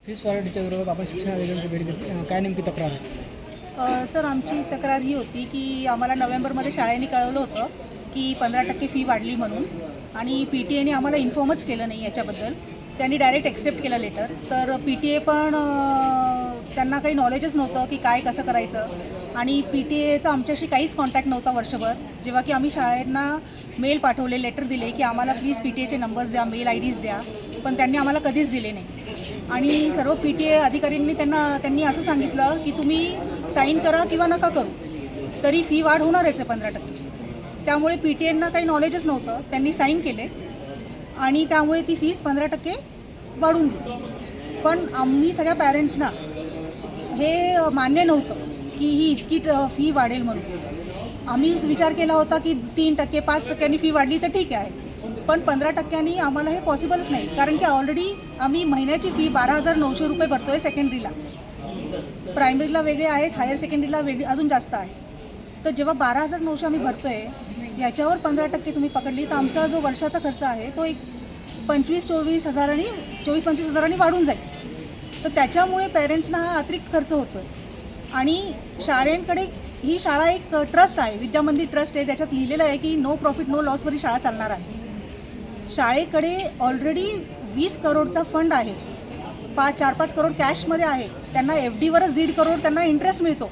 Fees वाढीच्या विरोधात आपण शिक्षण अधिकाऱ्यांची भेट घेतली, काय नेमकी तक्रार आहे? सर, आमची तक्रार ही होती की आम्हाला नोव्हेंबरमध्ये शाळेने कळवलं होतं की 15% फी वाढली म्हणून, आणि PTA आम्हाला इन्फॉर्मच केलं नाही याच्याबद्दल. त्यांनी डायरेक्ट ॲक्सेप्ट केलं लेटर. तर PTA पण त्यांना काही नॉलेजच नव्हतं की काय कसं करायचं, आणि PTAचा आमच्याशी काहीच कॉन्टॅक्ट नव्हता वर्षभर. जेव्हा की आम्ही शाळेंना मेल पाठवले, लेटर दिले की आम्हाला प्लीज PTAचे नंबर्स द्या, मेल IDs द्या, पण त्यांनी आम्हाला कधीच दिले नाही. आणि सर्व PTA अधिकाऱ्यांनी त्यांनी असं सांगितलं की तुम्ही साईन करा किंवा नका करू, तरी फी वाढ होणारच आहे 15%. त्यामुळे PTAंना काही नॉलेजच नव्हतं. त्यांनी साईन केले आणि त्यामुळे ती फीस 15% वाढून दिली. पण आम्ही सगळ्या पॅरेंट्सना हे मान्य नव्हतं की ही इतकी फी वाढेल म्हणून. आम्ही विचार केला होता की 3%, 5% फी वाढली तर ठीक आहे, पण 15% आम्हाला हे पॉसिबलच नाही. कारण की ऑलरेडी आम्ही महिन्याची फी 12,900 रुपये भरतो आहे सेकंडरीला. प्रायमरीला वेगळे आहेत, हायर सेकंडरीला वेगळी अजून जास्त आहे. तर जेव्हा 12,900 आम्ही भरतो आहे, ह्याच्यावर 15% तुम्ही पकडली तर आमचा जो वर्षाचा खर्च आहे तो एक 25-24 हजारांनी वाढून जाईल. तर त्याच्यामुळे पेरेंट्सना हा अतिरिक्त खर्च होतो आहे. आणि शाळेंकडे ही शाळा एक ट्रस्ट आहे, विद्यामंदिर ट्रस्ट आहे, त्याच्यात लिहिलेलं आहे की नो प्रॉफिट नो लॉसवर ही शाळा चालणार आहे. शाळेकडे ऑलरेडी 20 करोडचा फंड आहे, 4-5 करोड कॅशमध्ये आहे. त्यांना FDवरच 1.5 करोड त्यांना इंटरेस्ट मिळतो.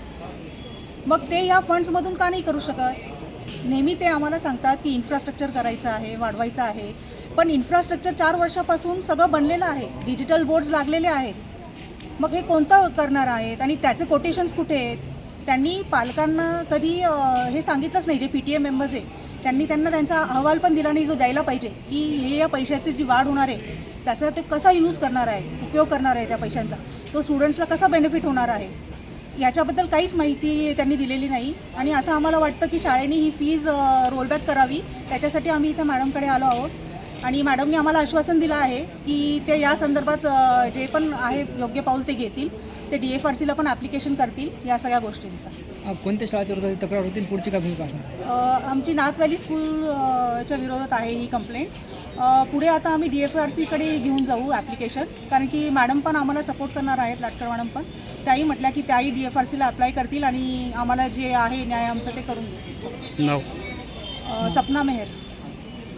मग ते ह्या फंड्समधून का नाही करू शकत? नेहमी ते आम्हाला सांगतात की इन्फ्रास्ट्रक्चर करायचं आहे, वाढवायचं आहे. पण इन्फ्रास्ट्रक्चर 4 वर्षापासून सगळं बनलेलं आहे, डिजिटल बोर्ड्स लागलेले आहेत. मग हे कोणतं करणार आहेत आणि त्याचे कोटेशन्स कुठे आहेत? त्यांनी पालकांना कधी हे सांगितलंच नाही. जे PTA मेंबर्स आहे त्यांनी त्यांचा अहवाल पण दिला नाही जो द्यायला पाहिजे की हे या पैशाची जी वाढ होणार आहे त्याचा ते कसा यूज करणार आहे, उपयोग करणार आहे त्या पैशांचा, तो स्टुडंट्सला कसा बेनिफिट होणार आहे, याच्याबद्दल काहीच माहिती त्यांनी दिलेली नाही. आणि असं आम्हाला वाटतं की शाळेने ही फीज रोलबॅक करावी. त्याच्यासाठी आम्ही इथं मॅडमकडे आलो आहोत, आणि मॅडमनी आम्हाला आश्वासन दिलं आहे की ते या संदर्भात जे पण आहे योग्य पाऊल ते घेतील. ते DFRCला पण ॲप्लिकेशन करतील या सगळ्या गोष्टींचा. कोणत्या शाळेच्या विरोधात तक्रार होतील, पुढची काय भूमिका असणार? आमची नाथ व्हॅली स्कूलच्या विरोधात आहे ही कंप्लेंट. पुढे आता आम्ही DFRCकडे घेऊन जाऊ ॲप्लिकेशन, कारण की मॅडम पण आम्हाला सपोर्ट करणार आहेत, लाटकर मॅडम पण. त्याही म्हटल्या की त्याही DFRCला अप्लाय करतील आणि आम्हाला जे आहे न्याय आमचं ते करून देतील. नाव? सपना मेहर.